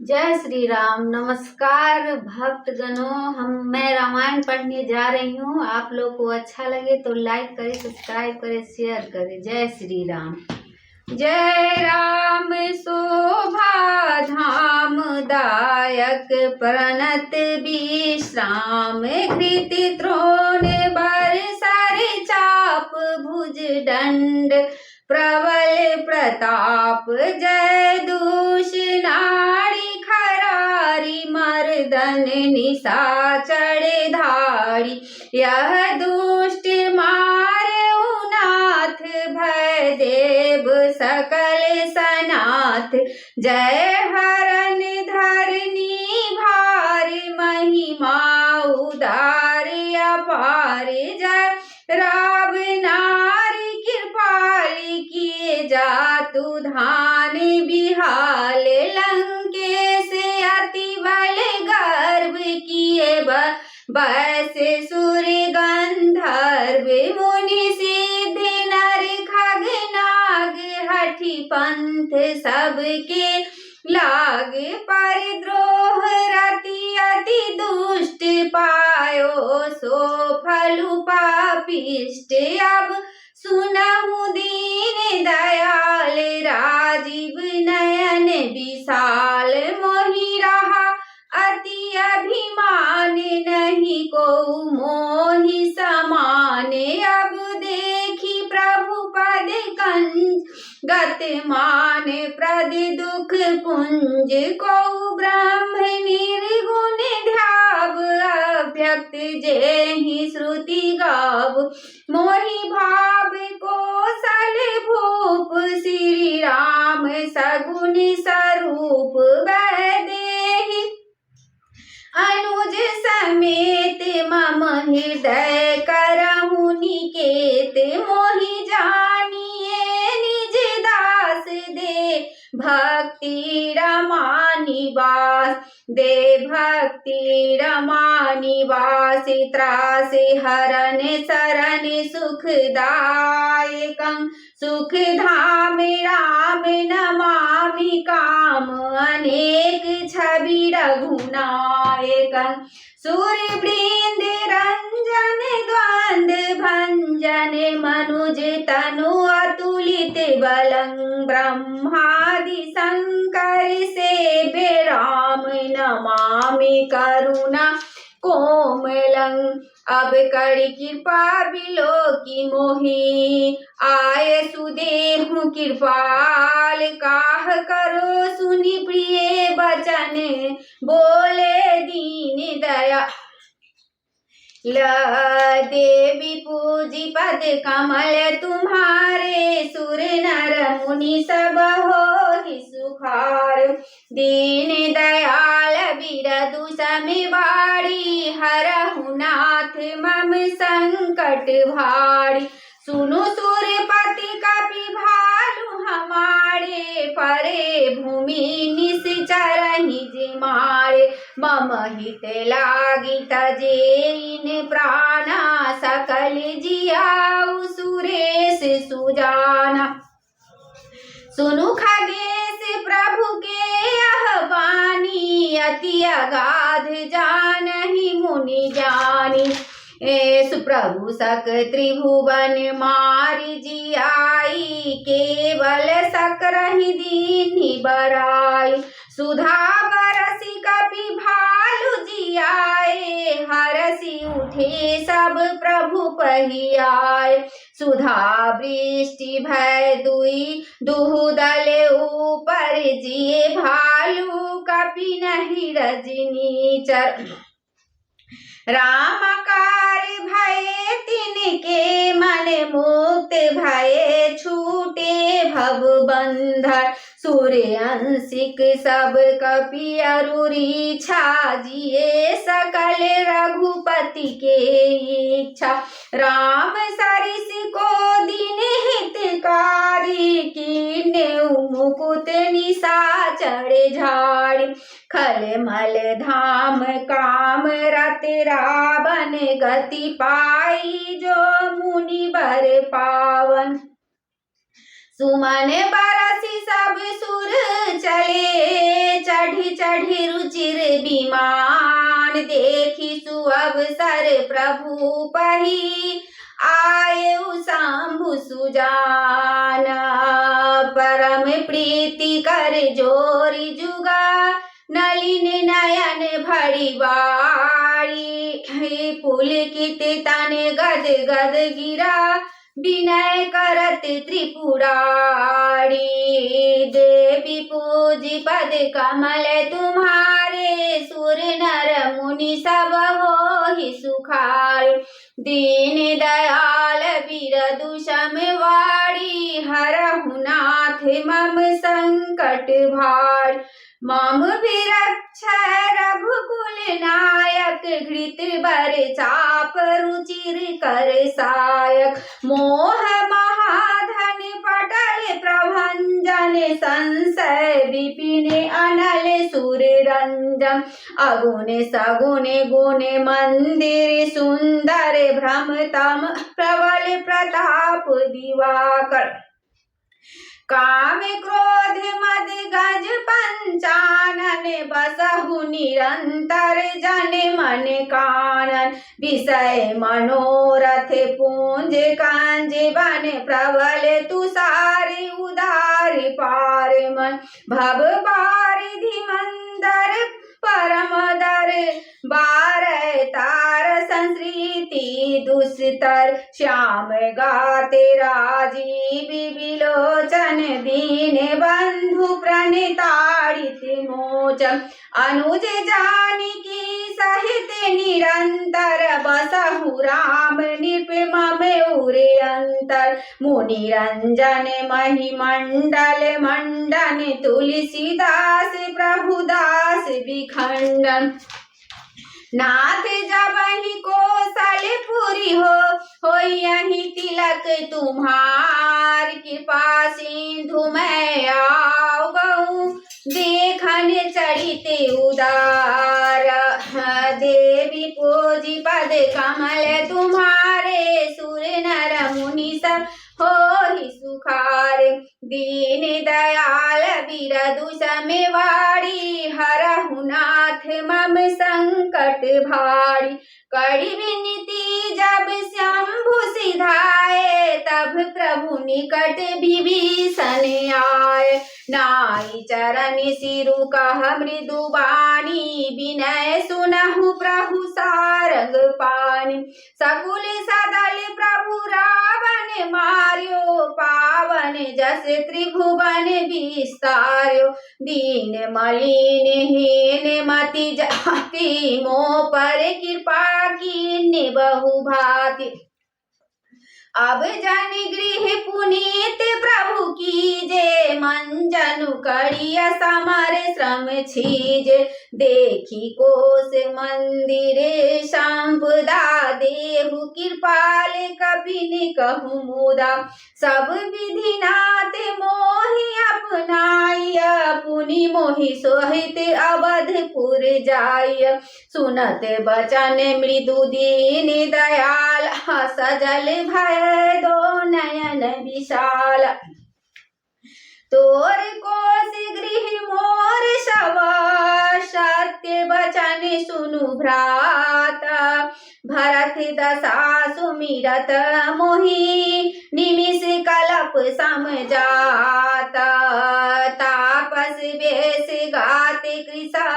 जय श्री राम। नमस्कार भक्तगणों, मैं रामायण पढ़ने जा रही हूँ। आप लोग को अच्छा लगे तो लाइक करें, सब्सक्राइब करें, शेयर करें। जय श्री राम। जय राम शोभा धाम दायक प्रणत विश्राम घृत द्रोण बर सर चाप भुज दंड प्रबल प्रताप जय दूष नारी खरारी मर्दन निशाचर धारी यह दुष्ट मारे उनाथ भय देव सकल सनाथ जय हरन धरनी भार महिमा उदार अपार जय राव नारी कृपाल किए जातु धान बिहाल लंकेश अति बल गर्भ किए बस सुर गंधर्व मुनि सिद्ध नर खग नाग हठि पंथ सबके लाग परिद्रोह रति अति दुष्ट पायो सो फलु पापिष्ट अब सुनहु दीन दयाल राजीव नयन विशाल मोहि रहा अति अभिमान नहीं को मोहि समाने अब देखी प्रभु पद कंज गत मान प्रद दुख पुंज को ब्रह्म निर्गुण ध्याव अभ्यक्त जेहि श्रुति गाव मोहि भाव कौशल भूप श्री राम सगुन स्वरूप वैदेही अनुज समेत मम हृदय करहु निकेत मोहि जानिए निज दास दे भक्ति रमा निवास दे भक्ति रमा निवास त्रास हरन शरण सुखदायकं सुख धाम राम नमामि काम अनेक छवि रघुनायकं सूर्य वृंद रंजन द्वंद भंजन मनुज तनु अतुलित बलं ब्रह्मादि शंकर से राम नमामि करुणा कोमलं अब करी कृपा बिलोकी मोहि आय सुदेहु कृपाल काह करो सुनि प्रिय बचन बोले दीन दया देवी पूजी पद कमल तुम्हारे सुर नर मुनि सब हो सुखार दीन दयाल बिरदु समिवाड़ी हरहु नाथ मम संकट भारी सुनु सुरपति कपि भालु हमारे परे भूमि निश्चरहि जिमारे मम हित लागी तजेइन प्राणा सकल जियाउ सुरेश सुजाना सुनु खगेश प्रभु के यह वाणी अति अगाध जानहि मुनि जानी सुप्रभु सक त्रिभुवन मारि जियाई केवल सकरहि दीन्हि बराई सुधा बरसी कपि भालु जियाए हरसी उठे सब प्रभु पहियाए सुधा वृष्टि भय दुई दुहुदल ऊपर जिए भालु कपि नहीं रजनी चर रामकार भये तिनके मन मुक्त भये छूटे भव बंधन सूर्य अंशिक सब कपि अरुरी छाजिए सकल रघुपति के इच्छा राम सरिस को दिन हितकारी कीने मुकुट निशाचर झाड़ी खल मल धाम काम रत रावण गति पाई जो मुनि बर पावन सुमन बरसी सब सुर चले चढ़ी चढ़ी रुचिर विमान, देखी सुअवसर प्रभु पही, आए शंभु सुजान। परम प्रीति कर जोरी जुगा, नलिन नयन भरी बाड़ी, पुलकित तन गद गद गिरा, विनय करत त्रिपुरारी। देवी पूजी पद कमल तुम्हारे, सुर नर मुनि सब होहि सुखार। दीन दयाल बिरदु सम वारी, हरहु नाथ मम संकट भार। मम विरक्ष रघुकुल नायक, घृत बर चाप रुचिर कर सायक। मोह महाधन पटल प्रभंजन, संशय विपिन अनल सुर रंजन। अगुण सगुण गुण मंदिर सुंदर, भ्रमतम प्रबल प्रताप दिवाकर। काम क्रोध मद गज पंचानन, बसहु निरंतर जन मन कानन। विषय मनोरथ पूंज कांज बन, प्रबल तुषार उदार पार मन। भव बारिधि मंदर परम दर, बारह तार संस्कृति दुस्तर। श्याम गाते राजीव विलोचन, दीन बंधु प्रणताड़ित मोचन। अनुज जानकी सहित निरंतर, बसहु राम निपम उरे अंतर। मुनि रंजन महिमंडल मंडन, तुलसीदास प्रभुदास विखंडन। नाथ जबहि कौशलपुरी होई तिलक तुम्हार। कृपा सिंधु मैं आओ गऊ, देखन चरित उदार। देवी पूजी पद कमल तुम्हारे, सुर नर मुनि सब होहि सुखार। दीन दयाल बिरदु सम वारी, हरहु नाथ मम संकट भारी। कड़ी विनती जब शंभु सिधाए, तब प्रभु निकट विभीषण आए। नाई चरण सिरु कह मृदु बानी, विनय सुनहु प्रभु सारंग पानी। सकुल सदल प्रभु रावण मार्यो, पावन जस त्रिभुवन विस्तार्यो। दीन मलिन हीन मति जाति, मोह पर कृपा कीन्ह बहु भांति। अब जन गृह पुनीत प्रभु कीजे, मन जनु करिय समर श्रम छीजे। देखी कोस मंदिर संपदा, देहु कृपाल कपिन कहु मुदा। सब विधि नाथ मोहि अपनाय, पुनि मोहि सोहित अवधपुर जाय। सुनत बचन मृदु दीन दयाल, सजल भय दो नयन विशाल। तोर कोस गृह मोर सब, सत्य बचन सुनु भ्राता। भरत दशा सुमिरत मोहि, निमिष कलप सम जाता। तापस वेश गात कृसा,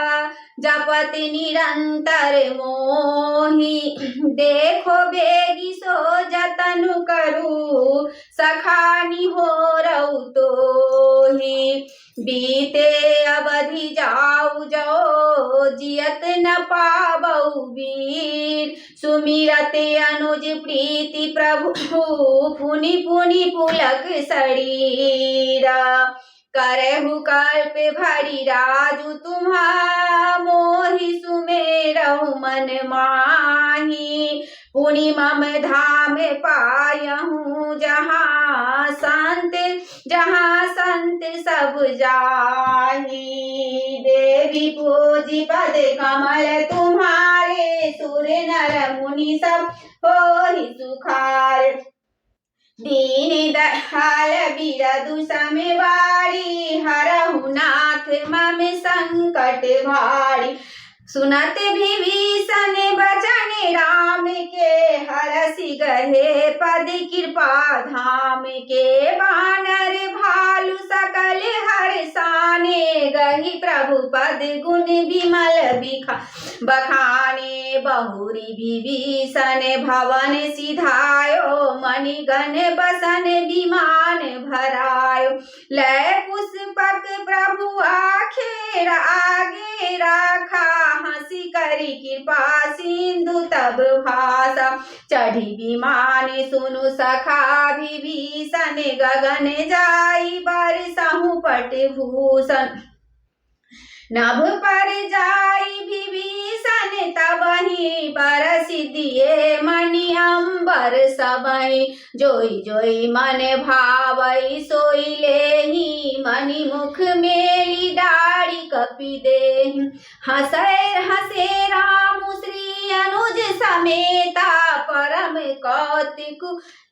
जपत निरंतर मोहि। देखो बेगी सो जतन करू, सखानी हो रऊ तोहि। बीते अवधि जाऊ जो, जियत न पाबऊ वीर। सुमिरत अनुज प्रीति प्रभु, पुनि पुनि पुलक शरीरा। करहु कल्प भरी राजु तुम्हा, मोहि सुमेरहु मन माही। पुनि मम धाम पायहु, जहाँ संत सब जाही। देवी पूजी पद कमल तुम्हारे, सुर नर मुनि सब होहि सुखार। दीन दयाल बिरदु समवारी, हरहु नाथ मम संकट भारी। सुनत विभीषण बचन राम के, हरषि गहे पद कृपा धाम के। बानर भालु सकल हर्षाने, गहि प्रभु पद गुण विमल बखाने। बहुरी विभीषण भवन सिधायो, मणिगण बसन विमान भरायो। लय पुष्पक प्रभु आखेर आगे राखा, हंसी करी कृपा सिंधु तब भाषा। चढ़ी विमान सुनु सखा विभीषण, गगन जाई बरसहु पट भूषण। नभ पर जाई विभीषण, तबहि बरसि दिए मणि अम्बर सबहि। जोई जोई मन भावई सोई लेहि, मणि मुख मेली डारी कपि देहि। हंसै हंसे राम श्री अनुज समेता, परम कौतिक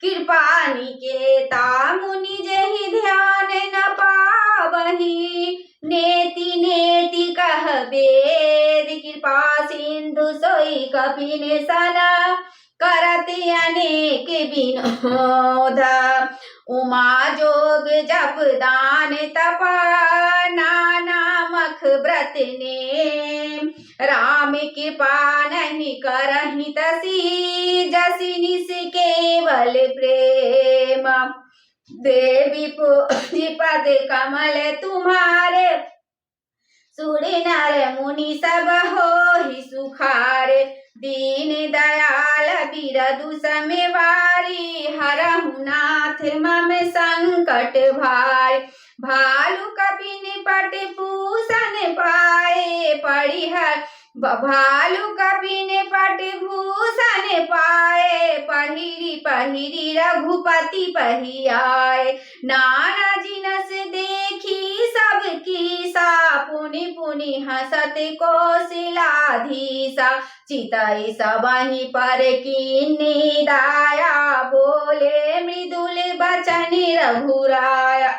कृपा निकेता। मुनि जेहि ध्यान न पावहि, नेति नेति कह वेद। कृपा सिंधु सोई कपिन सना, करत अनेक विनोद। उमा जोग जप दान तपा, नाना मख व्रत नेम। राम कृपा नहीं करहि तसी, जसि निस केवल प्रेम। देवी पूजी पद कमल तुम्हारे, सुर नर मुनि सब होहि सुखारे। दीन दयाल बिरदु समवारी, हरहु नाथ मम संकट भारी। भालु कपिन पट भूषण पाए, पड़िहर भालु कपिन पट भूषण पाए। पहिरी पहिरी रघुपति पहियाए, नाना जिनस देखी सब कीसा। पुनि पुनि हंसत कौशलाधीसा, चितई सबहि पर कीन्ही दाया। बोले मृदुल बचन रघुराया,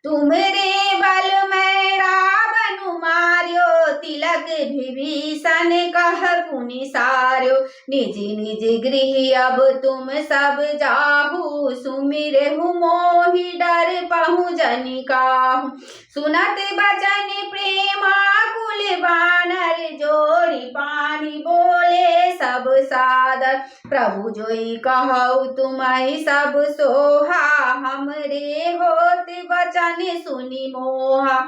तुमरे बल मैं रावण मार्यो। तिलक विभीषण कह पुनि सार्यो, निज निज गृह अब तुम सब जाहु। सुमिरहु मोहि डर पहु जनि काहू। सुनत बचन प्रेमाकुल बानर, जोड़ी पानी बोले सब सादर। प्रभु जोई कहु तुम्हि सब सोहा, हमरे होत बचन सुनि मोहा।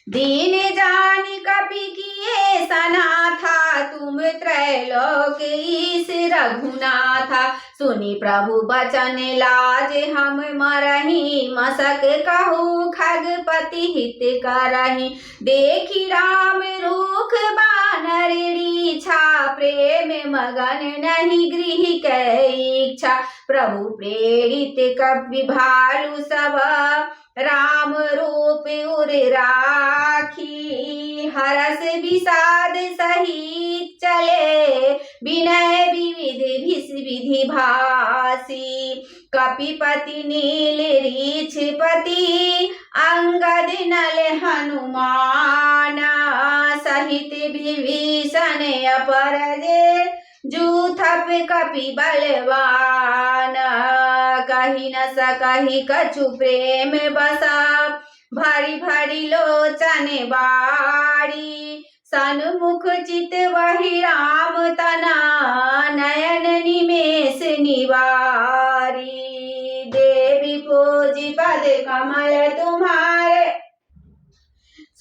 दीन जानि कपि किए सनाथा, तुम त्रैलोक ईश रघुनाथा। सुनि प्रभु बचन लाज हम मरहि, मसक कहु खगपति हित करहि। देखि राम रूख बानर रीछा, प्रेम मगन नहीं गृह कै इच्छा। प्रभु प्रेरित कपि भालु सब, राम रूप उर राखी। हरस विषाद सहित चले, विनय विविध विधि भासी। कपिपति नील रीछपति, अंगद नल हनुमान। सहित विभीषण अपरजे, जूथप कपि बलवान। कहि न सकहि कछु प्रेम बसा, भरी भरी लोचन बाड़ी। सन्मुख चित वही राम तना, नयन निमेष निवारी। देवी पूजी पद कमल तुम्हारे,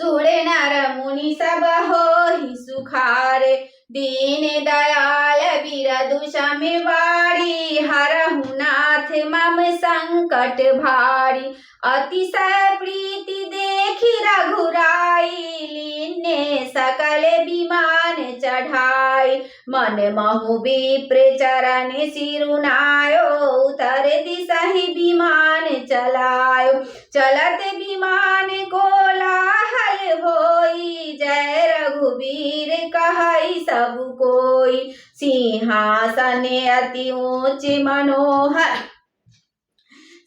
सुर नर मुनि सब होहि सुखारे। दीन दयाल बिरदु समवारी, हरहु नाथ मम संकट भारी। अतिशय प्रीति देखि रघुराई, लीने सकल विमान चढ़ाई। मन महु विप्र चरण सिरुनायो, उतर दिसहि विमान चलायो। चलत विमान कोलाहल होई, जय रघुवीर कहई सब कोई। सिंहासन अति ऊंच मनोहर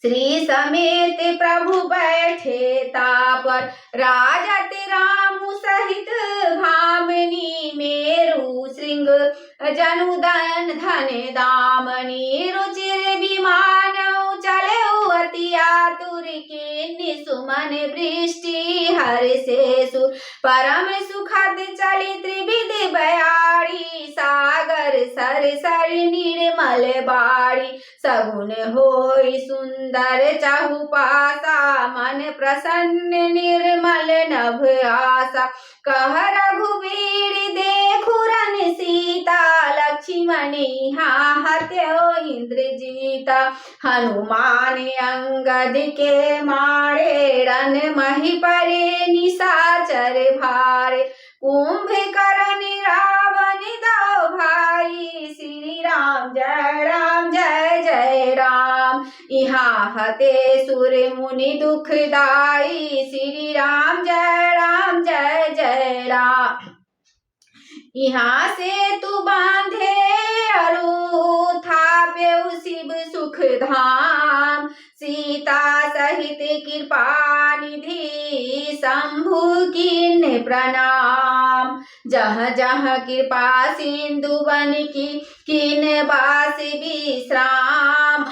श्री समेत प्रभु बैठे तापर राजत राम सहित भामनी मेरु श्रृंग जनुदन धन दामनी रुचिर विमान चले अति आतुर के सुमन वृष्टि हर से सुर परम सुखद चली त्रिविध बयाड़ी सागर सर सर निर्मल बाड़ी सगुन होई सुंदर चहुपासा मन प्रसन्न निर्मल नभ आशा कह रघुवीर देखु रन सीता लक्ष्मण हत्यो इंद्रजीता हनुमान अंगद के मारे रन मही परे निशाचर भारे कुंभकर्ण रावण दो भाई श्री राम जय जय राम यहाँ हते सुर मुनि दुखदाई श्री राम जय राम यहाँ से तू बांधे अरु थापे शिव सुख धाम सीता सहित कृपा निधि शंभु कीन्ह प्रणाम जहाँ जहाँ कृपा सिंधु बन की कीन्ह बास विश्राम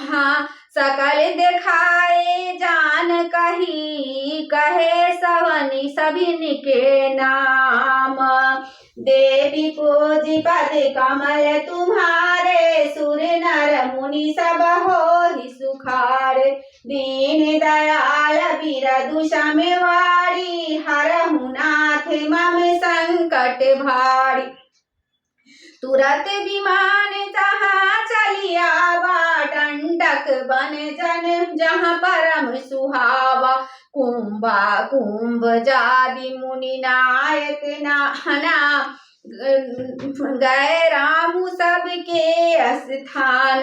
सकल देखाए जान कही कहे सवनी सभिन के नाम देवी पूजी पद कमल तुम्हारे सुर नर मुनि सब हो सुखार दीन दयाल बिरदु वारी हरहु नाथ मम संकट भारी तुरत विमान जहाँ चलिया टंडक बन जन जहाँ परम सुहावा कुंभ जादि मुनि नायक नाना गए रामु सबके स्थान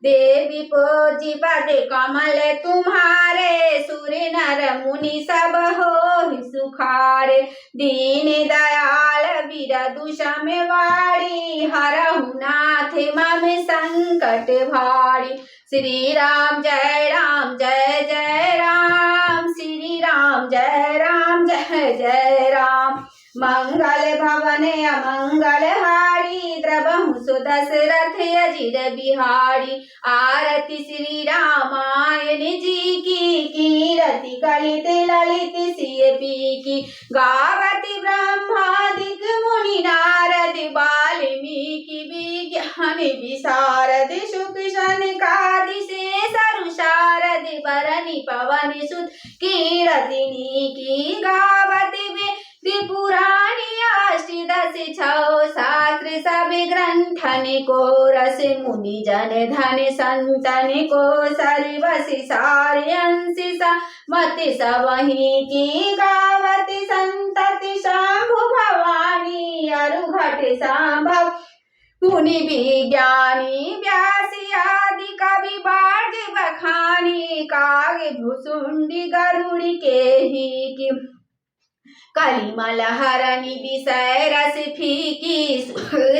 देवी पूजी पद कमल तुम्हारे सुर नर मुनि सब हो सुखारे दीन दयाल बिरदु वारी हरहु नाथ मम संकट भारी श्री राम जय राम श्री राम जय राम मंगल भवन अमंगल हारी द्रवहु सुदशरथ अजिर बिहारी आरती श्री रामायण जी की कीरति कलित ललित सिय पी की गावति ब्रह्मादिक मुनि नारद वाल्मीकि विज्ञान विशारद शुक शनकादि से सरु शारद बरनि पवन सुत कीरतिनी की गावति त्रिपुराणी अष्टदश छौ शास्त्र सब ग्रंथन को रस मुनि जन धन संतन को सर्वस सारे अंश मत सबही की गावति संतति शंभु भवानी अरुघट संभव मुनि विज्ञानी व्यासी आदि कवि बाज बखानी काग भुसुंडी गरुड़ के ही की कलिमल हरनि विषय रस फीकी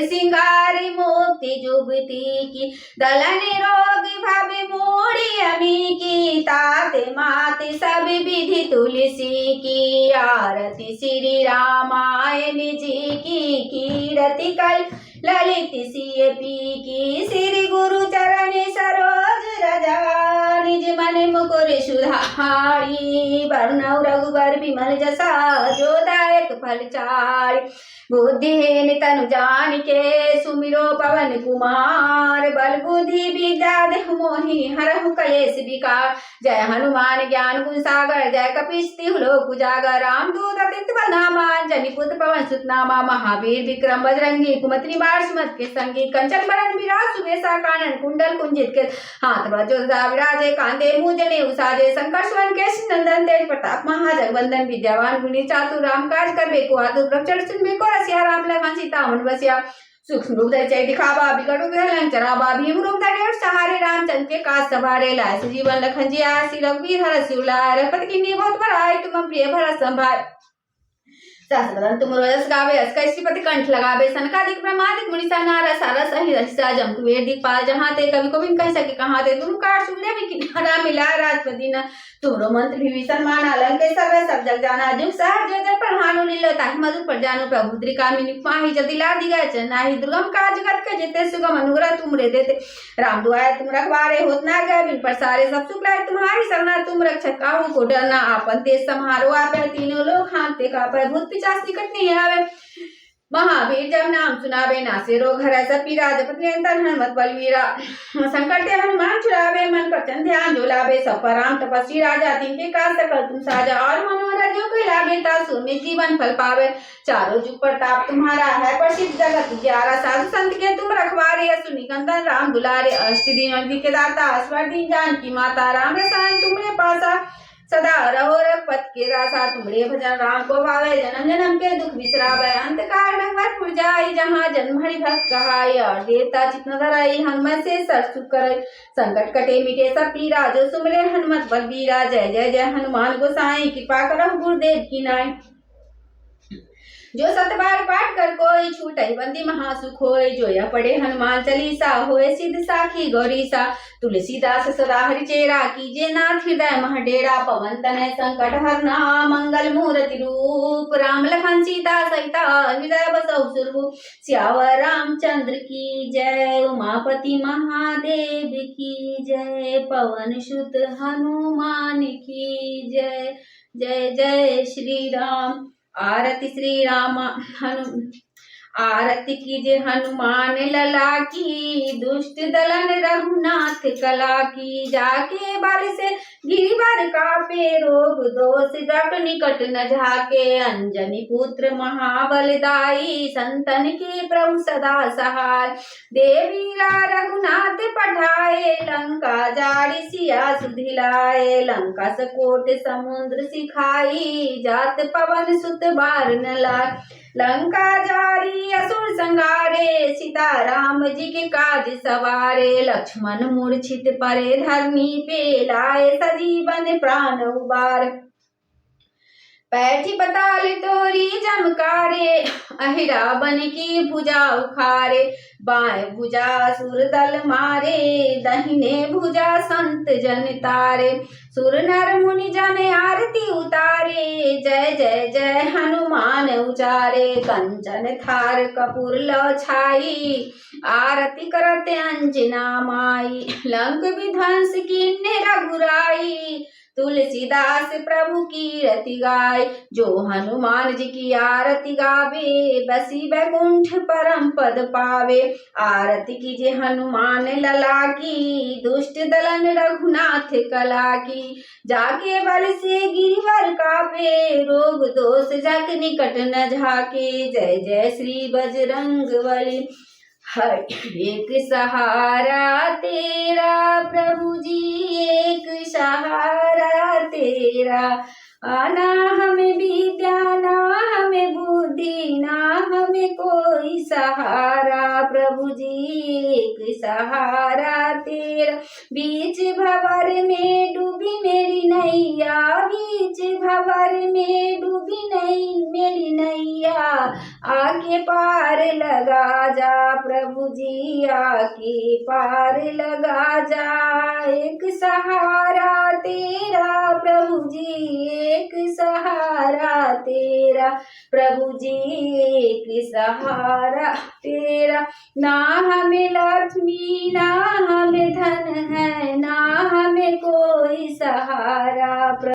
सिंगार मुक्ति जुगती की दलन रोग भव मोड़ी अमी की ताते माते सब विधि तुलसी की आरती श्री रामायण जी की कीरति कल ललित सिय पी की श्री गुरु चरण सरोज रजा निज मन मुकुर सुधारी वर्णव रघुवर विमल जसा जो दायक फल चारि बुद्धिहीन तनु जान के सुमिरो पवन कुमार बल बुद्धि विद्या देह मोहि हरहु कलेश विकार जय हनुमान ज्ञान गुण सागर जय कपीस तिहु लोक उजागर रामदूत अतित बलनामा अंजनी पुत्र पवन सुत नामा महावीर विक्रम बजरंगी कुमति निवार सुमत के संगी कंचन बरन विराज सुबेसा कानन कुंडल कुंजित के हाथ वज्रधा विराजे कांधे मुंजने उसाजे शंकर सुवन केश नंदन तेज प्रताप महाजगवंदन विद्यावान गुणी चातुर राम काज करबे को आतुर प्रचंड सुनबे को रसिया राम लखन सीता मन बसिया सूक्ष्म रूप धरि चै दिखावा बिकट रूप धरि लंक चरावा भीम रूप धरि और सहारे रामचंद्र के काज सवारे लाए सुजीवन लखन जिया श्री रघुवीर हरषि उलाय रघुपति कीन्ही बहुत बड़ाई तुम प्रिय भरत संभाय सास बदन तुम रोजस गावे अस का श्रीपति कंठ लगावे सनकादिक ब्रह्मादिक मुनिसा नारा सारा सही रहिसा जम कुबेर दिखपाल जहाँ ते कवि को भी कह सके कहाँ ते तुम कार सूर्य भी किनारा मिला राजपति न तुमरो मंत्र विभीषण माना लंके सर्वे सब जग जाना जुग सहर जय जय पढ़ानु लीलो ताहि मधुर पर जानु प्रभु द्रिकामिनी माही जदिला दिगा चनाहि दुर्गम काज जगत के जेते सुगम अनुग्रह तुमरे देते राम दुआरे तुम रखवारे होत ना गए बिन प्रसारे सब सुख लाए तुम्हारी शरणा तुम रक्षक काहू को डरना आपन तेज समारो आपे तीनों लोग हांते का पर भूत पिचास निकट नहीं आवे महावीर जब नाम सुनावे नासे रोग हरै सब पीरा जपत निरंतर हनुमत बलवीरा संकट ते हनुमान छुड़ावे मन पर चंद ध्यान झुलावे सब पर राम तपस्वी राजा तिनके का सकल तुम साजा और मनोरथ जो कोई लागे तासु में जीवन फल पावे चारों जुग प्रताप तुम्हारा है प्रसिद्ध जगत ग्यारह साधु संत के तुम रखवारे असुनि कंदन राम दुलारे अष्टदिन के दाता अस्वर दिन जानकी माता राम रसायन तुम्हारे पासा सदा रहो रघुपत के रासा तुमरे भजन राम को भावे जन्म जन्म के दुख बिसरावे अंत काल रंगवर पुर जाई जहाँ जन्म हरि भक्त कहाई और देवता चित्त न धराई हनुमत से सर सुख करे संकट कटे मिटे सब पीरा जो सुमरे हनुमत बलबीरा जय जय जय हनुमान गोसाई कृपा करो गुरुदेव की नाई जो सतबार पाठ कर कोई छूटई बंदी महासुख होय जो यह पढ़े हनुमान चालीसा होए सिद्ध साखी गौरीसा तुलसीदास सदा हरि चेरा कीजे नाथ हृदय मह डेरा पवन तनय संकट हरना मंगल मूर्ति रूप राम लखन सीता सहिता हृदय बसौ सुरभूप सियावर रामचंद्र की जय उमापति महादेव की जय पवन सुत हनुमान की जय जय जय श्री राम आरती श्री राम आरती कीजे हनुमान लला की दुष्ट दलन रघुनाथ कला की जाके बाल से गिरिवर कापे रोग दोष जग निकट न झाके अंजनी पुत्र महाबलदाई संतन के प्रभु सदा सहाय देवीरा रघुनाथ पठाए लंका जारी सिया सुधिलाए लंका सकोट समुद्र सिखाई जात पवन सुत बार न लाय लंका जारी असुर संगारे सीता राम जी के काज सवारे लक्ष्मण मूर्छित परे धरनी पे लाए सजीवन प्राण उबार पैठी पताल तोरी जमकारे अहिरा बन की भुजा उखारे बाएं भुजा सुर दल मारे दहिने भुजा संत जन तारे सुर नर मुनि जन आरती उतारे जय जय जय हनुमान उचारे कंचन थार कपूर लो छाई आरती करते अंजना माई लंक विध्वंस की रघुराई तुलसीदास प्रभु की रति गाय जो हनुमान जी की आरती गावे बसी बैकुंठ परम पद पावे आरती कीजिए हनुमान लला की दुष्ट दलन रघुनाथ कला की जाके बल से गिरिवर कापे रोग दोष जग निकट न झाके जय जय श्री बजरंग बली हर एक सहारा तेरा प्रभु जी एक सहारा तेरा आना हमें विद्या ना हमें बुद्धि ना हमें कोई सहारा प्रभु जी एक सहारा तेरा बीच भंवर में डूबी मेरी नैया बीच भंवर में डूबी नहीं मेरी नैया आके पार लगा जा प्रभु जी आके पार लगा जा एक सहारा तेरा प्रभु जी एक सहारा तेरा प्रभु जी एक सहारा तेरा ना हमें लक्ष्मी ना हमें धन है ना हमें कोई सहारा